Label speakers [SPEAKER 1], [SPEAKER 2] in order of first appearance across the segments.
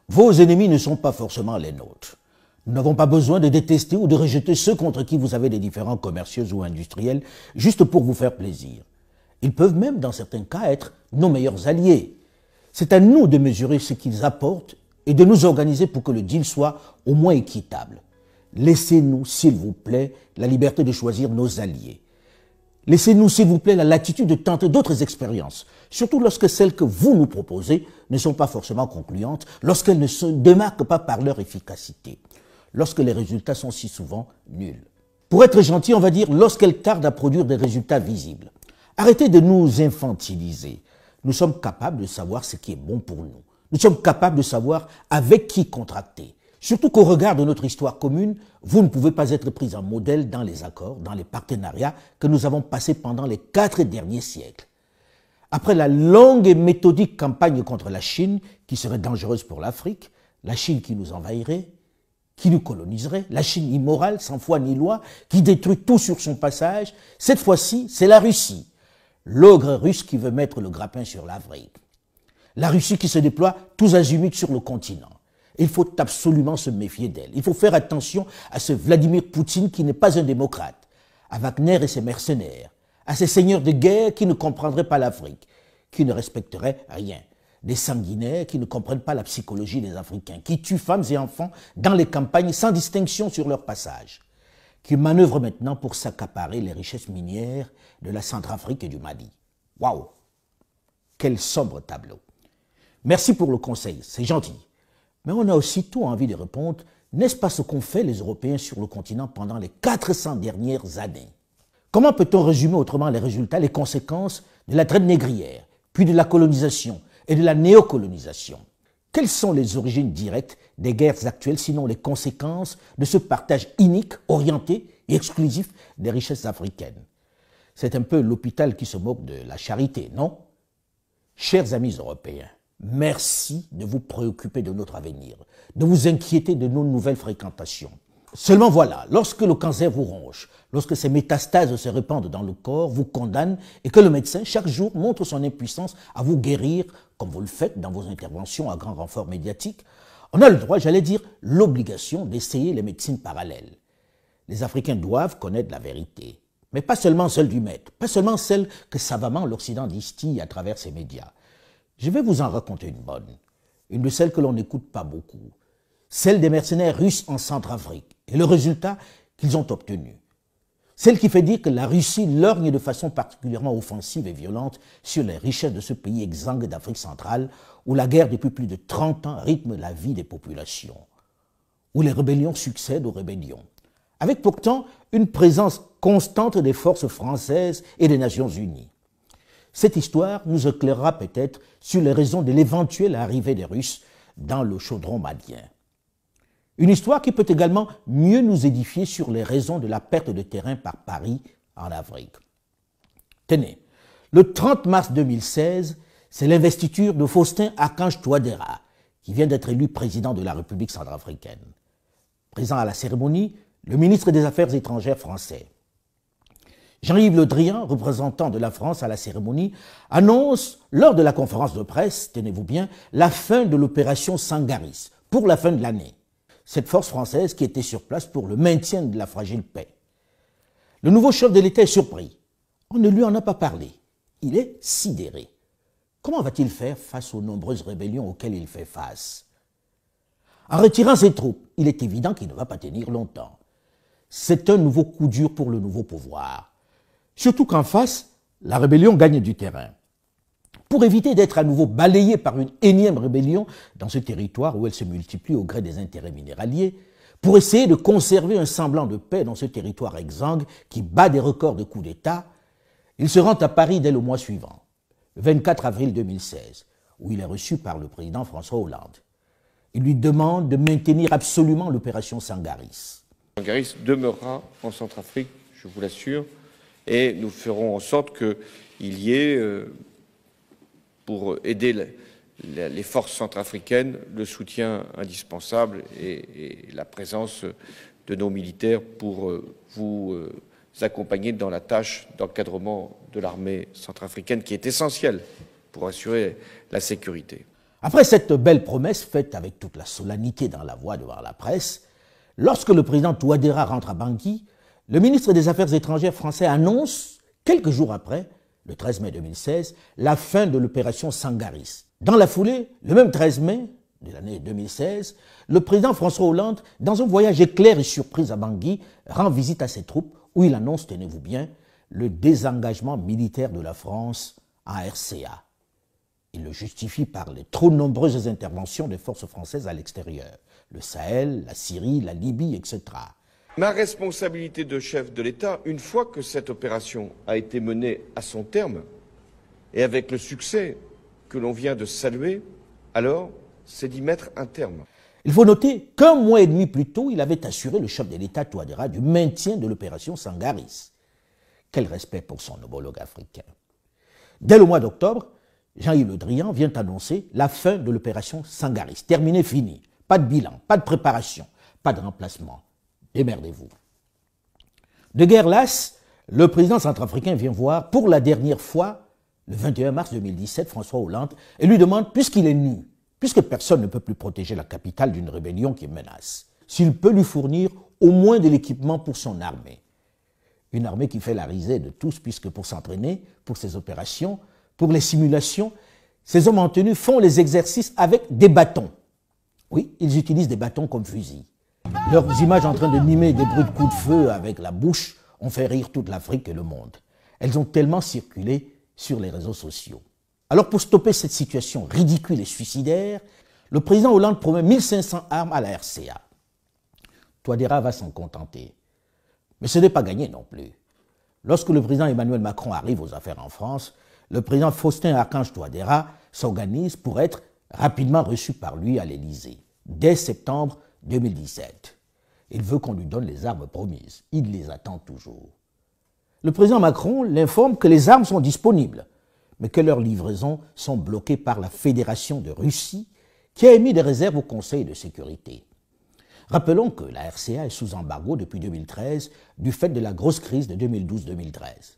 [SPEAKER 1] Vos ennemis ne sont pas forcément les nôtres. Nous n'avons pas besoin de détester ou de rejeter ceux contre qui vous avez des différends commerciaux ou industriels juste pour vous faire plaisir. Ils peuvent même, dans certains cas, être nos meilleurs alliés. C'est à nous de mesurer ce qu'ils apportent et de nous organiser pour que le deal soit au moins équitable. Laissez-nous, s'il vous plaît, la liberté de choisir nos alliés. Laissez-nous, s'il vous plaît, la latitude de tenter d'autres expériences, surtout lorsque celles que vous nous proposez ne sont pas forcément concluantes, lorsqu'elles ne se démarquent pas par leur efficacité, lorsque les résultats sont si souvent nuls. Pour être gentil, on va dire lorsqu'elles tardent à produire des résultats visibles. Arrêtez de nous infantiliser. Nous sommes capables de savoir ce qui est bon pour nous. Nous sommes capables de savoir avec qui contracter. Surtout qu'au regard de notre histoire commune, vous ne pouvez pas être pris en modèle dans les accords, dans les partenariats que nous avons passés pendant les 4 derniers siècles. Après la longue et méthodique campagne contre la Chine, qui serait dangereuse pour l'Afrique, la Chine qui nous envahirait, qui nous coloniserait, la Chine immorale, sans foi ni loi, qui détruit tout sur son passage, cette fois-ci, c'est la Russie. L'ogre russe qui veut mettre le grappin sur l'Afrique. La Russie qui se déploie tous azimuts sur le continent. Il faut absolument se méfier d'elle. Il faut faire attention à ce Vladimir Poutine qui n'est pas un démocrate, à Wagner et ses mercenaires, à ces seigneurs de guerre qui ne comprendraient pas l'Afrique, qui ne respecteraient rien, des sanguinaires qui ne comprennent pas la psychologie des Africains, qui tuent femmes et enfants dans les campagnes sans distinction sur leur passage, qui manœuvrent maintenant pour s'accaparer les richesses minières de la Centrafrique et du Mali. Waouh! Quel sombre tableau! Merci pour le conseil, c'est gentil. Mais on a aussitôt envie de répondre, n'est-ce pas ce qu'ont fait les Européens sur le continent pendant les 400 dernières années? Comment peut-on résumer autrement les résultats, les conséquences de la traite négrière, puis de la colonisation et de la néocolonisation? Quelles sont les origines directes des guerres actuelles, sinon les conséquences de ce partage inique, orienté et exclusif des richesses africaines? C'est un peu l'hôpital qui se moque de la charité, non? Chers amis européens, merci de vous préoccuper de notre avenir, de vous inquiéter de nos nouvelles fréquentations. Seulement voilà, lorsque le cancer vous ronge, lorsque ces métastases se répandent dans le corps, vous condamnent et que le médecin, chaque jour, montre son impuissance à vous guérir, comme vous le faites dans vos interventions à grand renfort médiatique, on a le droit, j'allais dire, l'obligation d'essayer les médecines parallèles. Les Africains doivent connaître la vérité, mais pas seulement celle du maître, pas seulement celle que savamment l'Occident distille à travers ses médias. Je vais vous en raconter une de celles que l'on n'écoute pas beaucoup, celle des mercenaires russes en Centrafrique et le résultat qu'ils ont obtenu. Celle qui fait dire que la Russie lorgne de façon particulièrement offensive et violente sur les richesses de ce pays exsangue d'Afrique centrale où la guerre depuis plus de 30 ans rythme la vie des populations, où les rébellions succèdent aux rébellions, avec pourtant une présence constante des forces françaises et des Nations Unies. Cette histoire nous éclairera peut-être sur les raisons de l'éventuelle arrivée des Russes dans le chaudron malien. Une histoire qui peut également mieux nous édifier sur les raisons de la perte de terrain par Paris en Afrique. Tenez, le 30 mars 2016, c'est l'investiture de Faustin Archange Touadéra, qui vient d'être élu président de la République centrafricaine. Présent à la cérémonie, le ministre des Affaires étrangères français. Jean-Yves Le Drian, représentant de la France à la cérémonie, annonce, lors de la conférence de presse, tenez-vous bien, la fin de l'opération Sangaris, pour la fin de l'année. Cette force française qui était sur place pour le maintien de la fragile paix. Le nouveau chef de l'État est surpris. On ne lui en a pas parlé. Il est sidéré. Comment va-t-il faire face aux nombreuses rébellions auxquelles il fait face? En retirant ses troupes, il est évident qu'il ne va pas tenir longtemps. C'est un nouveau coup dur pour le nouveau pouvoir. Surtout qu'en face, la rébellion gagne du terrain. Pour éviter d'être à nouveau balayée par une énième rébellion dans ce territoire où elle se multiplie au gré des intérêts minéraliers, pour essayer de conserver un semblant de paix dans ce territoire exsangue qui bat des records de coups d'État, il se rend à Paris dès le mois suivant, le 24 avril 2016, où il est reçu par le président François Hollande. Il lui demande de maintenir absolument l'opération Sangaris.
[SPEAKER 2] Sangaris demeurera en Centrafrique, je vous l'assure, et nous ferons en sorte qu'il y ait, pour aider les forces centrafricaines, le soutien indispensable et la présence de nos militaires pour vous accompagner dans la tâche d'encadrement de l'armée centrafricaine qui est essentielle pour assurer la sécurité.
[SPEAKER 1] Après cette belle promesse faite avec toute la solennité dans la voix devant la presse, lorsque le président Touadéra rentre à Bangui, le ministre des Affaires étrangères français annonce, quelques jours après, le 13 mai 2016, la fin de l'opération Sangaris. Dans la foulée, le même 13 mai de l'année 2016, le président François Hollande, dans un voyage éclair et surprise à Bangui, rend visite à ses troupes où il annonce, tenez-vous bien, le désengagement militaire de la France en RCA. Il le justifie par les trop nombreuses interventions des forces françaises à l'extérieur, le Sahel, la Syrie, la Libye, etc.
[SPEAKER 2] Ma responsabilité de chef de l'État, une fois que cette opération a été menée à son terme, et avec le succès que l'on vient de saluer, alors c'est d'y mettre un terme.
[SPEAKER 1] Il faut noter qu'un mois et demi plus tôt, il avait assuré le chef de l'État Touadéra du maintien de l'opération Sangaris. Quel respect pour son homologue africain. Dès le mois d'octobre, Jean-Yves Le Drian vient annoncer la fin de l'opération Sangaris. Terminé, fini. Pas de bilan, pas de préparation, pas de remplacement. Démerdez-vous. De guerre lasse, le président centrafricain vient voir pour la dernière fois, le 21 mars 2017, François Hollande, et lui demande, puisqu'il est nu, puisque personne ne peut plus protéger la capitale d'une rébellion qui menace, s'il peut lui fournir au moins de l'équipement pour son armée. Une armée qui fait la risée de tous, puisque pour s'entraîner, pour ses opérations, pour les simulations, ces hommes en tenue font les exercices avec des bâtons. Oui, ils utilisent des bâtons comme fusils. Leurs images en train de mimer des bruits de coups de feu avec la bouche ont fait rire toute l'Afrique et le monde. Elles ont tellement circulé sur les réseaux sociaux. Alors pour stopper cette situation ridicule et suicidaire, le président Hollande promet 1500 armes à la RCA. Touadéra va s'en contenter. Mais ce n'est pas gagné non plus. Lorsque le président Emmanuel Macron arrive aux affaires en France, le président Faustin Archange Touadéra s'organise pour être rapidement reçu par lui à l'Élysée, dès septembre 2017. Il veut qu'on lui donne les armes promises. Il les attend toujours. Le président Macron l'informe que les armes sont disponibles, mais que leurs livraisons sont bloquées par la Fédération de Russie, qui a émis des réserves au Conseil de sécurité. Rappelons que la RCA est sous embargo depuis 2013 du fait de la grosse crise de 2012-2013.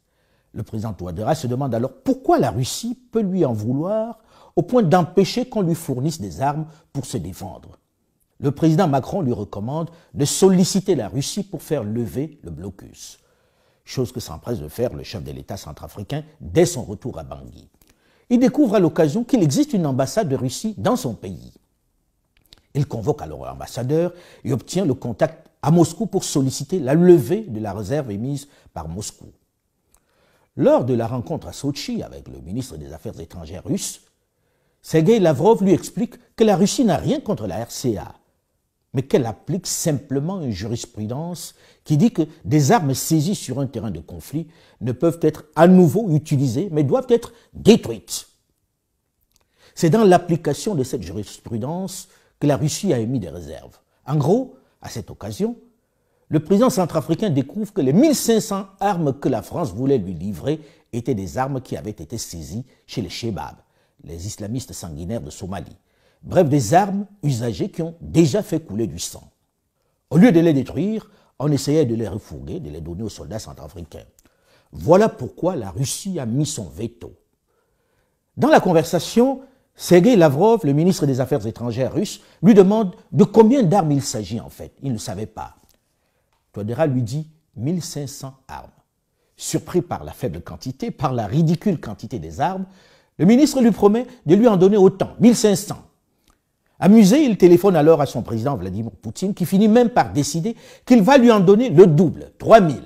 [SPEAKER 1] Le président Touadéra se demande alors pourquoi la Russie peut lui en vouloir au point d'empêcher qu'on lui fournisse des armes pour se défendre. Le président Macron lui recommande de solliciter la Russie pour faire lever le blocus, chose que s'empresse de faire le chef de l'État centrafricain dès son retour à Bangui. Il découvre à l'occasion qu'il existe une ambassade de Russie dans son pays. Il convoque alors l'ambassadeur et obtient le contact à Moscou pour solliciter la levée de la réserve émise par Moscou. Lors de la rencontre à Sotchi avec le ministre des Affaires étrangères russe, Sergueï Lavrov lui explique que la Russie n'a rien contre la RCA, mais qu'elle applique simplement une jurisprudence qui dit que des armes saisies sur un terrain de conflit ne peuvent être à nouveau utilisées, mais doivent être détruites. C'est dans l'application de cette jurisprudence que la Russie a émis des réserves. En gros, à cette occasion, le président centrafricain découvre que les 1500 armes que la France voulait lui livrer étaient des armes qui avaient été saisies chez les Chebab, les islamistes sanguinaires de Somalie. Bref, des armes usagées qui ont déjà fait couler du sang. Au lieu de les détruire, on essayait de les refourguer, de les donner aux soldats centrafricains. Voilà pourquoi la Russie a mis son veto. Dans la conversation, Sergueï Lavrov, le ministre des Affaires étrangères russe, lui demande de combien d'armes il s'agit en fait. Il ne savait pas. Touadéra lui dit 1500 armes. Surpris par la faible quantité, par la ridicule quantité des armes, le ministre lui promet de lui en donner autant, 1500. Amusé, il téléphone alors à son président Vladimir Poutine, qui finit même par décider qu'il va lui en donner le double, 3000.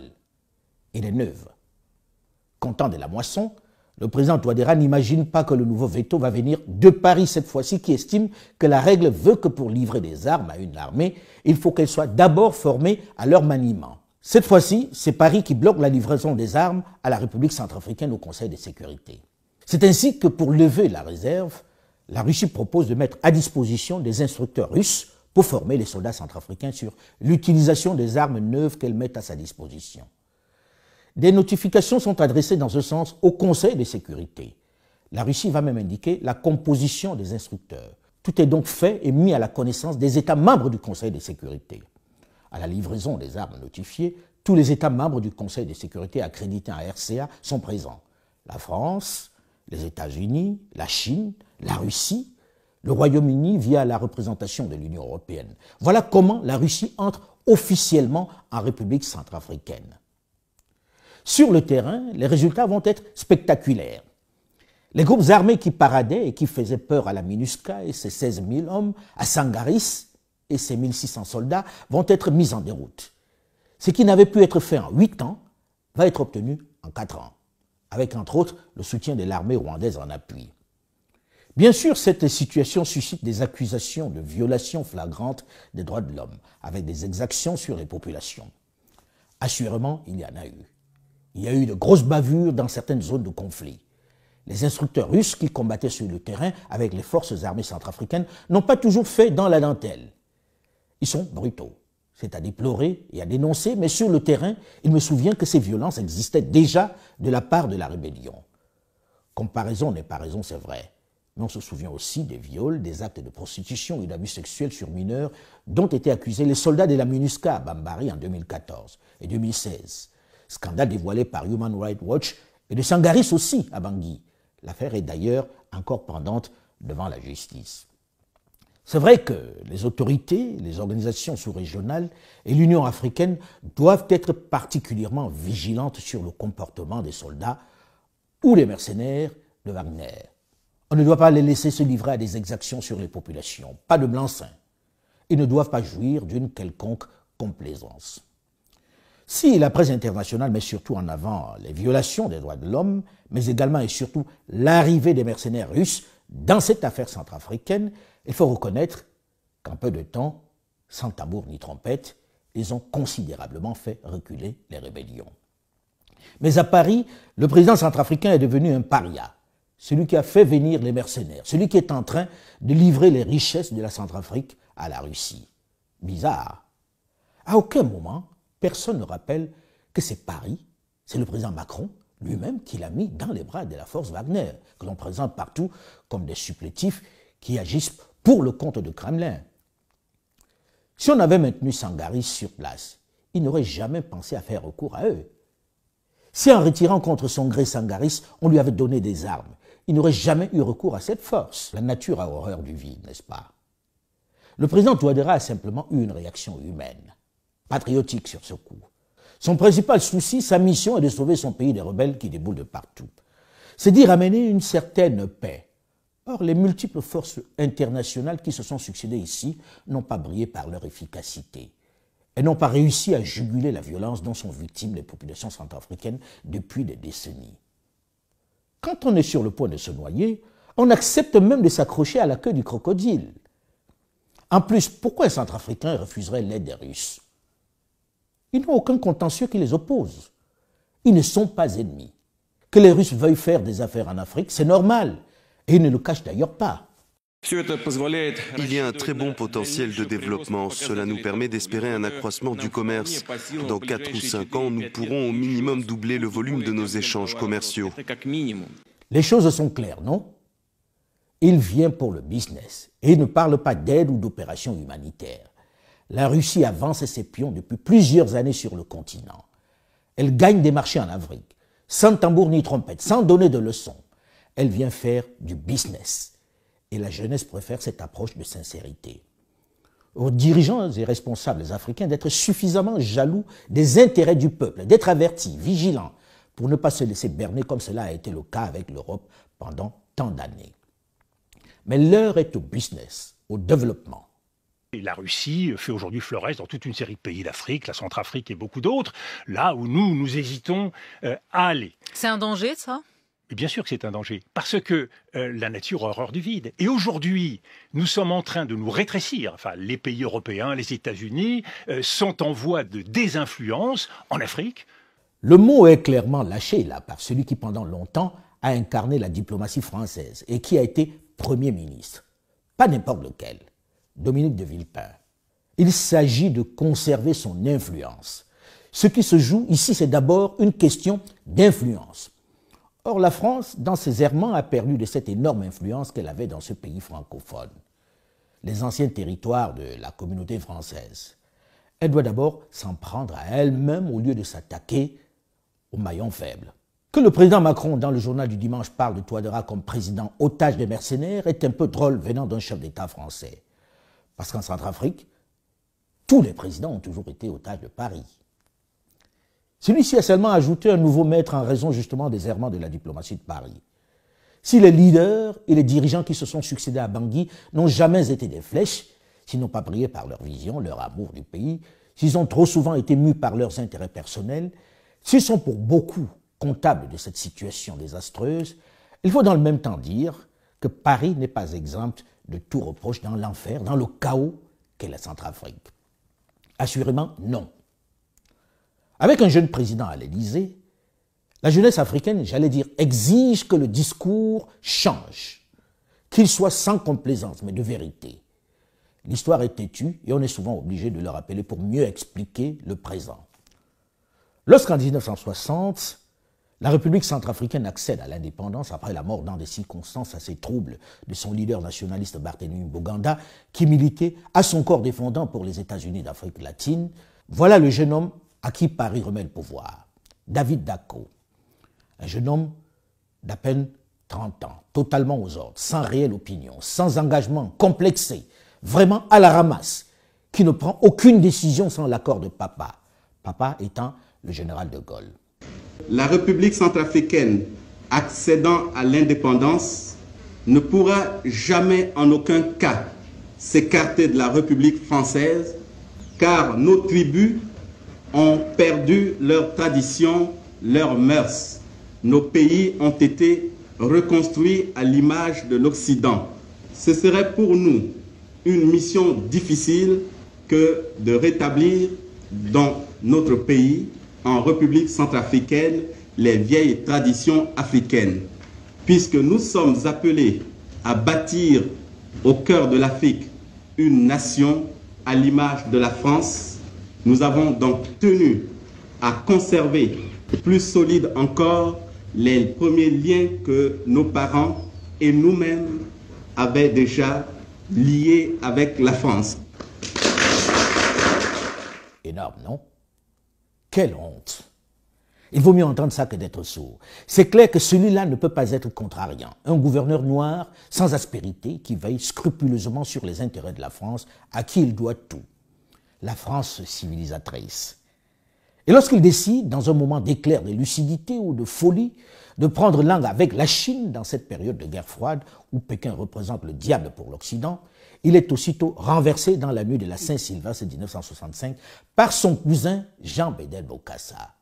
[SPEAKER 1] Il est neuve. Content de la moisson, le président Touadéra n'imagine pas que le nouveau veto va venir de Paris cette fois-ci, qui estime que la règle veut que pour livrer des armes à une armée, il faut qu'elle soit d'abord formée à leur maniement. Cette fois-ci, c'est Paris qui bloque la livraison des armes à la République centrafricaine au Conseil de sécurité. C'est ainsi que pour lever la réserve, la Russie propose de mettre à disposition des instructeurs russes pour former les soldats centrafricains sur l'utilisation des armes neuves qu'elles mettent à sa disposition. Des notifications sont adressées dans ce sens au Conseil de sécurité. La Russie va même indiquer la composition des instructeurs. Tout est donc fait et mis à la connaissance des États membres du Conseil de sécurité. À la livraison des armes notifiées, tous les États membres du Conseil de sécurité accrédités en RCA sont présents. La France, les États-Unis, la Chine, la Russie, le Royaume-Uni via la représentation de l'Union européenne. Voilà comment la Russie entre officiellement en République centrafricaine. Sur le terrain, les résultats vont être spectaculaires. Les groupes armés qui paradaient et qui faisaient peur à la MINUSCA et ses 16 000 hommes, à Sangaris et ses 1600 soldats vont être mis en déroute. Ce qui n'avait pu être fait en 8 ans va être obtenu en 4 ans, avec entre autres le soutien de l'armée rwandaise en appui. Bien sûr, cette situation suscite des accusations de violation flagrante des droits de l'homme, avec des exactions sur les populations. Assurément, il y en a eu. Il y a eu de grosses bavures dans certaines zones de conflit. Les instructeurs russes qui combattaient sur le terrain avec les forces armées centrafricaines n'ont pas toujours fait dans la dentelle. Ils sont brutaux. C'est à déplorer et à dénoncer, mais sur le terrain, il me souvient que ces violences existaient déjà de la part de la rébellion. Comparaison n'est pas raison, c'est vrai. Mais on se souvient aussi des viols, des actes de prostitution et d'abus sexuels sur mineurs dont étaient accusés les soldats de la MINUSCA à Bambari en 2014 et 2016. Scandale dévoilé par Human Rights Watch et de Sangaris aussi à Bangui. L'affaire est d'ailleurs encore pendante devant la justice. C'est vrai que les autorités, les organisations sous-régionales et l'Union africaine doivent être particulièrement vigilantes sur le comportement des soldats ou les mercenaires de Wagner. On ne doit pas les laisser se livrer à des exactions sur les populations, pas de blanc-seing. Ils ne doivent pas jouir d'une quelconque complaisance. Si la presse internationale met surtout en avant les violations des droits de l'homme, mais également et surtout l'arrivée des mercenaires russes dans cette affaire centrafricaine, il faut reconnaître qu'en peu de temps, sans tambour ni trompette, ils ont considérablement fait reculer les rébellions. Mais à Paris, le président centrafricain est devenu un paria, celui qui a fait venir les mercenaires, celui qui est en train de livrer les richesses de la Centrafrique à la Russie. Bizarre. À aucun moment, personne ne rappelle que c'est Paris, c'est le président Macron lui-même qui l'a mis dans les bras de la force Wagner, que l'on présente partout comme des supplétifs qui agissent pour le compte du Kremlin. Si on avait maintenu Sangaris sur place, il n'aurait jamais pensé à faire recours à eux. Si en retirant contre son gré Sangaris, on lui avait donné des armes, il n'aurait jamais eu recours à cette force. La nature a horreur du vide, n'est-ce pas? Le président Touadéra a simplement eu une réaction humaine, patriotique sur ce coup. Son principal souci, sa mission est de sauver son pays des rebelles qui déboulent de partout. C'est d'y ramener une certaine paix. Or, les multiples forces internationales qui se sont succédées ici n'ont pas brillé par leur efficacité. Elles n'ont pas réussi à juguler la violence dont sont victimes les populations centrafricaines depuis des décennies. Quand on est sur le point de se noyer, on accepte même de s'accrocher à la queue du crocodile. En plus, pourquoi un Centrafricain refuserait l'aide des Russes? Ils n'ont aucun contentieux qui les oppose. Ils ne sont pas ennemis. Que les Russes veuillent faire des affaires en Afrique, c'est normal. Et ils ne le cachent d'ailleurs pas.
[SPEAKER 3] Il y a un très bon potentiel de développement. Cela nous permet d'espérer un accroissement du commerce. Dans 4 ou 5 ans, nous pourrons au minimum doubler le volume de nos échanges commerciaux.
[SPEAKER 1] Les choses sont claires, non? Il vient pour le business et il ne parle pas d'aide ou d'opération humanitaire. La Russie avance ses pions depuis plusieurs années sur le continent. Elle gagne des marchés en Afrique, sans tambour ni trompette, sans donner de leçons. Elle vient faire du business. Et la jeunesse préfère cette approche de sincérité. Aux dirigeants et responsables africains d'être suffisamment jaloux des intérêts du peuple, d'être avertis, vigilants, pour ne pas se laisser berner comme cela a été le cas avec l'Europe pendant tant d'années. Mais l'heure est au business, au développement.
[SPEAKER 4] Et la Russie fait aujourd'hui florès dans toute une série de pays d'Afrique, la Centrafrique et beaucoup d'autres, là où nous hésitons à aller.
[SPEAKER 5] C'est un danger, ça ?
[SPEAKER 4] Et bien sûr que c'est un danger, parce que la nature a horreur du vide. Et aujourd'hui, nous sommes en train de nous rétrécir. Enfin, les pays européens, les États-Unis sont en voie de désinfluence en Afrique.
[SPEAKER 1] Le mot est clairement lâché là par celui qui pendant longtemps a incarné la diplomatie française et qui a été Premier ministre. Pas n'importe lequel, Dominique de Villepin. Il s'agit de conserver son influence. Ce qui se joue ici, c'est d'abord une question d'influence. Or, la France, dans ses errements, a perdu de cette énorme influence qu'elle avait dans ce pays francophone. Les anciens territoires de la communauté française. Elle doit d'abord s'en prendre à elle-même au lieu de s'attaquer aux maillons faibles. Que le président Macron, dans le journal du dimanche, parle de Touadéra comme président otage des mercenaires est un peu drôle venant d'un chef d'État français. Parce qu'en Centrafrique, tous les présidents ont toujours été otages de Paris. Celui-ci a seulement ajouté un nouveau maître en raison justement des errements de la diplomatie de Paris. Si les leaders et les dirigeants qui se sont succédés à Bangui n'ont jamais été des flèches, s'ils n'ont pas brillé par leur vision, leur amour du pays, s'ils ont trop souvent été mus par leurs intérêts personnels, s'ils sont pour beaucoup comptables de cette situation désastreuse, il faut dans le même temps dire que Paris n'est pas exempt de tout reproche dans l'enfer, dans le chaos qu'est la Centrafrique. Assurément, non. Avec un jeune président à l'Élysée, la jeunesse africaine, j'allais dire, exige que le discours change, qu'il soit sans complaisance, mais de vérité. L'histoire est têtue et on est souvent obligé de le rappeler pour mieux expliquer le présent. Lorsqu'en 1960, la République centrafricaine accède à l'indépendance après la mort dans des circonstances assez troubles de son leader nationaliste Barthélemy Boganda, qui militait à son corps défendant pour les États-Unis d'Afrique latine, voilà le jeune homme à qui Paris remet le pouvoir, David Dacko. Un jeune homme d'à peine 30 ans, totalement aux ordres, sans réelle opinion, sans engagement, complexé, vraiment à la ramasse, qui ne prend aucune décision sans l'accord de papa, papa étant le général de Gaulle.
[SPEAKER 5] La République centrafricaine, accédant à l'indépendance, ne pourra jamais en aucun cas s'écarter de la République française, car nos tribus ont perdu leurs traditions, leurs mœurs. Nos pays ont été reconstruits à l'image de l'Occident. Ce serait pour nous une mission difficile que de rétablir dans notre pays, en République centrafricaine, les vieilles traditions africaines. Puisque nous sommes appelés à bâtir au cœur de l'Afrique une nation à l'image de la France, nous avons donc tenu à conserver plus solide encore les premiers liens que nos parents et nous-mêmes avaient déjà liés avec la France.
[SPEAKER 1] Énorme, non? Quelle honte! Il vaut mieux entendre ça que d'être sourd. C'est clair que celui-là ne peut pas être contrariant. Un gouverneur noir, sans aspérité, qui veille scrupuleusement sur les intérêts de la France, à qui il doit tout. La France civilisatrice. Et lorsqu'il décide, dans un moment d'éclair de lucidité ou de folie, de prendre langue avec la Chine dans cette période de guerre froide où Pékin représente le diable pour l'Occident, il est aussitôt renversé dans la nuit de la Saint-Sylvestre 1965 par son cousin Jean Bédel Bokassa.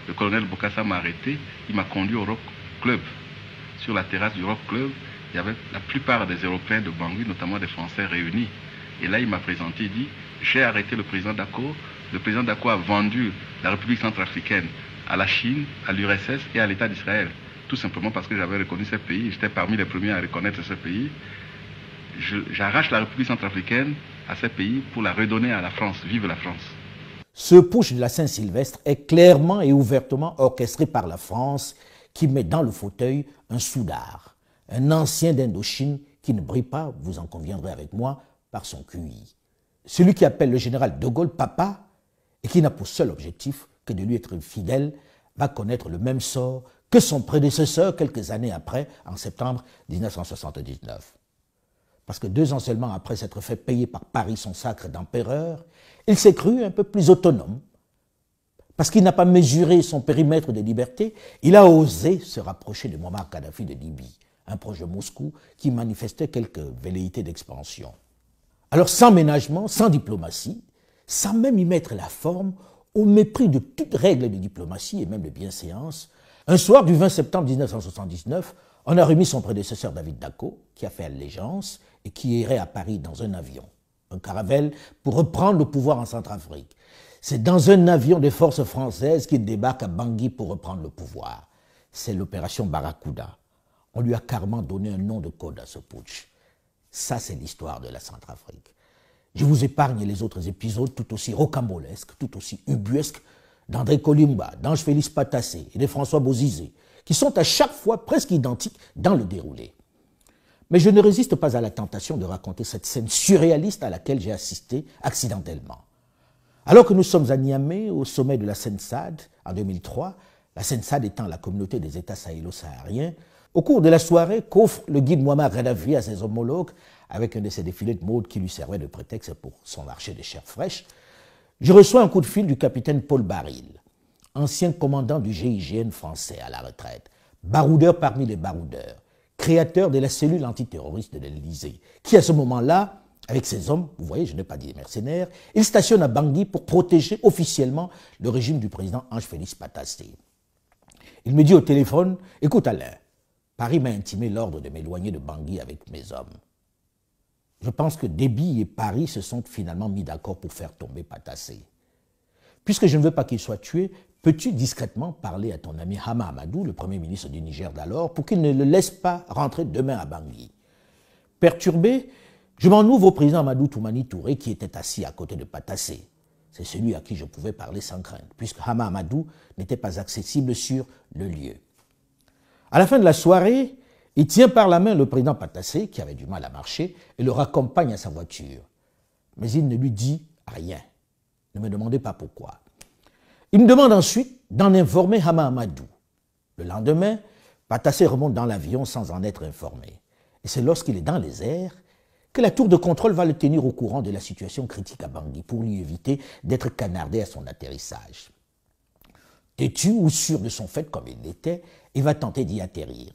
[SPEAKER 6] Le colonel Bokassa m'a arrêté, il m'a conduit au Rock Club. Sur la terrasse du Rock Club, il y avait la plupart des Européens de Bangui, notamment des Français réunis. Et là, il m'a présenté, il dit, j'ai arrêté le président Dacko. Le président Dacko a vendu la République centrafricaine à la Chine, à l'URSS et à l'État d'Israël. Tout simplement parce que j'avais reconnu ces pays, j'étais parmi les premiers à reconnaître ces pays. J'arrache la République centrafricaine à ces pays pour la redonner à la France. Vive la France.
[SPEAKER 1] Ce putsch de la Saint-Sylvestre est clairement et ouvertement orchestré par la France qui met dans le fauteuil un soudard, un ancien d'Indochine qui ne brille pas, vous en conviendrez avec moi, par son QI. Celui qui appelle le général de Gaulle papa et qui n'a pour seul objectif que de lui être fidèle va connaître le même sort que son prédécesseur quelques années après, en septembre 1979. Parce que 2 ans seulement après s'être fait payer par Paris son sacre d'empereur, il s'est cru un peu plus autonome. Parce qu'il n'a pas mesuré son périmètre de liberté, il a osé se rapprocher de Muammar Kadhafi de Libye, un proche de Moscou qui manifestait quelques velléités d'expansion. Alors sans ménagement, sans diplomatie, sans même y mettre la forme, au mépris de toute règle de diplomatie et même de bienséance, un soir du 20 septembre 1979, on a remis son prédécesseur David Dacko, qui a fait allégeance et qui irait à Paris dans un avion, un Caravelle, pour reprendre le pouvoir en Centrafrique. C'est dans un avion des forces françaises qu'il débarque à Bangui pour reprendre le pouvoir. C'est l'opération Barracuda. On lui a carrément donné un nom de code à ce putsch. Ça, c'est l'histoire de la Centrafrique. Je vous épargne les autres épisodes tout aussi rocambolesques, tout aussi ubuesques, d'André Kolimba, d'Ange-Félix Patassé et de François Bozizé, qui sont à chaque fois presque identiques dans le déroulé. Mais je ne résiste pas à la tentation de raconter cette scène surréaliste à laquelle j'ai assisté accidentellement. Alors que nous sommes à Niamey, au sommet de la Seine-Sade, en 2003, la CENSAD étant la communauté des États sahélo-sahariens, au cours de la soirée qu'offre le guide Muammar Kadhafi à ses homologues, avec un de ses défilés de mode qui lui servait de prétexte pour son marché de chair fraîche, je reçois un coup de fil du capitaine Paul Baril, ancien commandant du GIGN français à la retraite, baroudeur parmi les baroudeurs, créateur de la cellule antiterroriste de l'Élysée, qui à ce moment-là, avec ses hommes, vous voyez, je n'ai pas dit mercenaires, il stationne à Bangui pour protéger officiellement le régime du président Ange-Félix Patassé. Il me dit au téléphone, « Écoute Alain, Paris m'a intimé l'ordre de m'éloigner de Bangui avec mes hommes. Je pense que Déby et Paris se sont finalement mis d'accord pour faire tomber Patassé. Puisque je ne veux pas qu'il soit tué, peux-tu discrètement parler à ton ami Hama Amadou, le premier ministre du Niger d'alors, pour qu'il ne le laisse pas rentrer demain à Bangui. Perturbé, je m'en ouvre au président Amadou Toumani Touré qui était assis à côté de Patassé. C'est celui à qui je pouvais parler sans crainte, puisque Hama Amadou n'était pas accessible sur le lieu. À la fin de la soirée, il tient par la main le président Patassé, qui avait du mal à marcher, et le raccompagne à sa voiture. Mais il ne lui dit rien. Ne me demandez pas pourquoi. Il me demande ensuite d'en informer Hama Amadou. Le lendemain, Patassé remonte dans l'avion sans en être informé. Et c'est lorsqu'il est dans les airs que la tour de contrôle va le tenir au courant de la situation critique à Bangui pour lui éviter d'être canardé à son atterrissage. Têtu ou sûr de son fait comme il l'était, il va tenter d'y atterrir.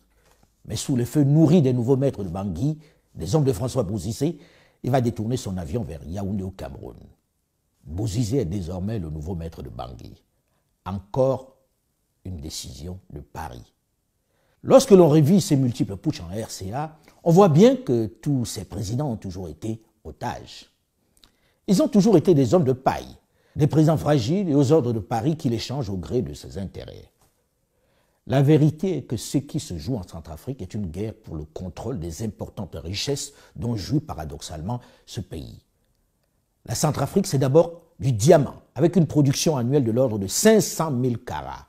[SPEAKER 1] Mais sous le feu nourri des nouveaux maîtres de Bangui, des hommes de François Bozizé, il va détourner son avion vers Yaoundé au Cameroun. Bozizé est désormais le nouveau maître de Bangui. Encore une décision de Paris. Lorsque l'on révise ces multiples putschs en RCA, on voit bien que tous ces présidents ont toujours été otages. Ils ont toujours été des hommes de paille, des présidents fragiles et aux ordres de Paris qui les changent au gré de ses intérêts. La vérité est que ce qui se joue en Centrafrique est une guerre pour le contrôle des importantes richesses dont jouit paradoxalement ce pays. La Centrafrique, c'est d'abord du diamant, avec une production annuelle de l'ordre de 500 000 carats.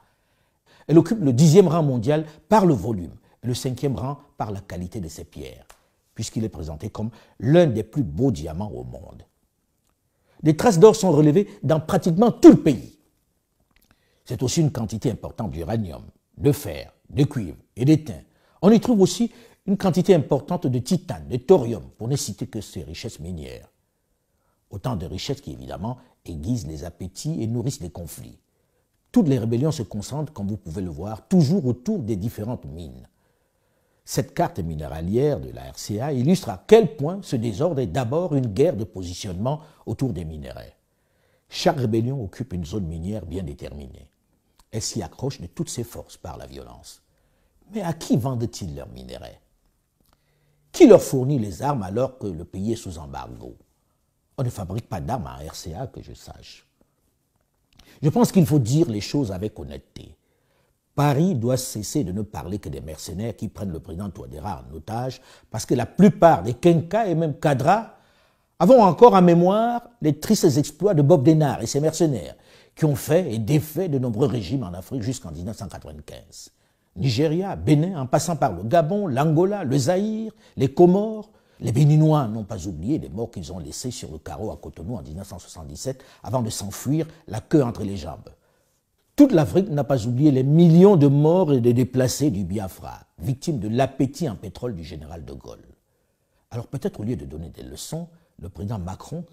[SPEAKER 1] Elle occupe le 10e rang mondial par le volume et le 5e rang par la qualité de ses pierres, puisqu'il est présenté comme l'un des plus beaux diamants au monde. Des traces d'or sont relevées dans pratiquement tout le pays. C'est aussi une quantité importante d'uranium, de fer, de cuivre et d'étain. On y trouve aussi une quantité importante de titane, de thorium, pour ne citer que ces richesses minières. Autant de richesses qui, évidemment, aiguisent les appétits et nourrissent les conflits. Toutes les rébellions se concentrent, comme vous pouvez le voir, toujours autour des différentes mines. Cette carte minéralière de la RCA illustre à quel point ce désordre est d'abord une guerre de positionnement autour des minerais. Chaque rébellion occupe une zone minière bien déterminée. Elle s'y accroche de toutes ses forces par la violence. Mais à qui vendent-ils leurs minerais? Qui leur fournit les armes alors que le pays est sous embargo? On ne fabrique pas d'armes en RCA que je sache. Je pense qu'il faut dire les choses avec honnêteté. Paris doit cesser de ne parler que des mercenaires qui prennent le président Touadéra en otage, parce que la plupart des Kenka et même Kadra avons encore en mémoire les tristes exploits de Bob Denard et ses mercenaires, qui ont fait et défait de nombreux régimes en Afrique jusqu'en 1995. Nigeria, Bénin, en passant par le Gabon, l'Angola, le Zaïre, les Comores, les Béninois n'ont pas oublié les morts qu'ils ont laissés sur le carreau à Cotonou en 1977 avant de s'enfuir la queue entre les jambes. Toute l'Afrique n'a pas oublié les millions de morts et de déplacés du Biafra, victimes de l'appétit en pétrole du général de Gaulle. Alors peut-être au lieu de donner des leçons, le président Macron,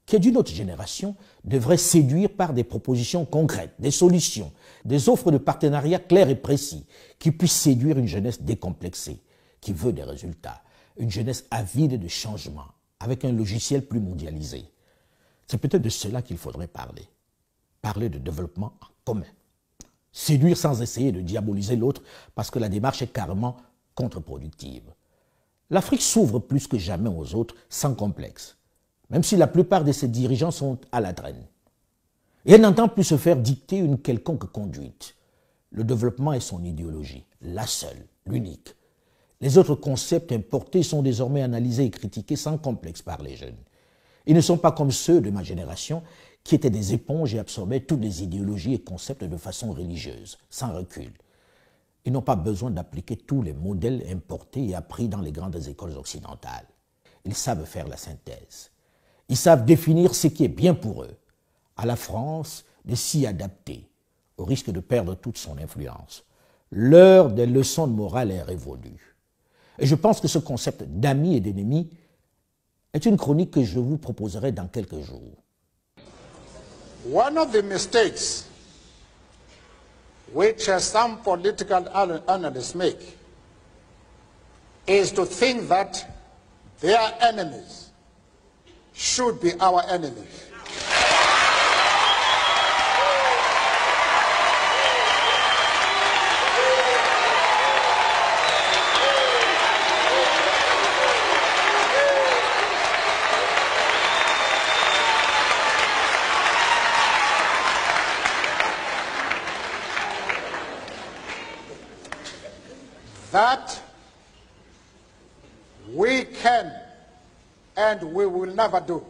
[SPEAKER 1] qui est d'une autre génération, devrait séduire par des propositions concrètes, des solutions, des offres de partenariat clairs et précis, qui puissent séduire une jeunesse décomplexée, qui veut des résultats, une jeunesse avide de changement, avec un logiciel plus mondialisé. C'est peut-être de cela qu'il faudrait parler. Parler de développement en commun. Séduire sans essayer de diaboliser l'autre, parce que la démarche est carrément contre-productive. L'Afrique s'ouvre plus que jamais aux autres sans complexe, même si la plupart de ses dirigeants sont à la traîne. Et elle n'entend plus se faire dicter une quelconque conduite. Le développement est son idéologie, la seule, l'unique. Les autres concepts importés sont désormais analysés et critiqués sans complexe par les jeunes. Ils ne sont pas comme ceux de ma génération qui étaient des éponges et absorbaient toutes les idéologies et concepts de façon religieuse, sans recul. Ils n'ont pas besoin d'appliquer tous les modèles importés et appris dans les grandes écoles occidentales. Ils savent faire la synthèse. Ils savent définir ce qui est bien pour eux. À la France de s'y adapter, au risque de perdre toute son influence. L'heure des leçons de morale est révolue. Et je pense que ce concept d'amis et d'ennemis est une chronique que je vous proposerai dans quelques jours.
[SPEAKER 7] One of the mistakes which some political analysts make is to think that their enemies should be our enemies. That we can and we will never do.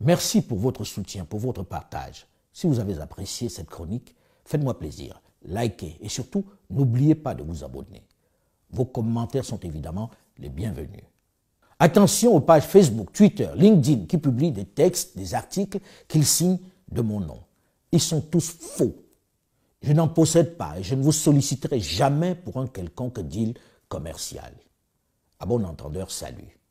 [SPEAKER 1] Merci pour votre soutien, pour votre partage. Si vous avez apprécié cette chronique, faites-moi plaisir, likez et surtout, n'oubliez pas de vous abonner. Vos commentaires sont évidemment les bienvenus. Attention aux pages Facebook, Twitter, LinkedIn qui publient des textes, des articles qu'ils signent de mon nom. Ils sont tous faux. Je n'en possède pas et je ne vous solliciterai jamais pour un quelconque deal commercial. À bon entendeur, salut.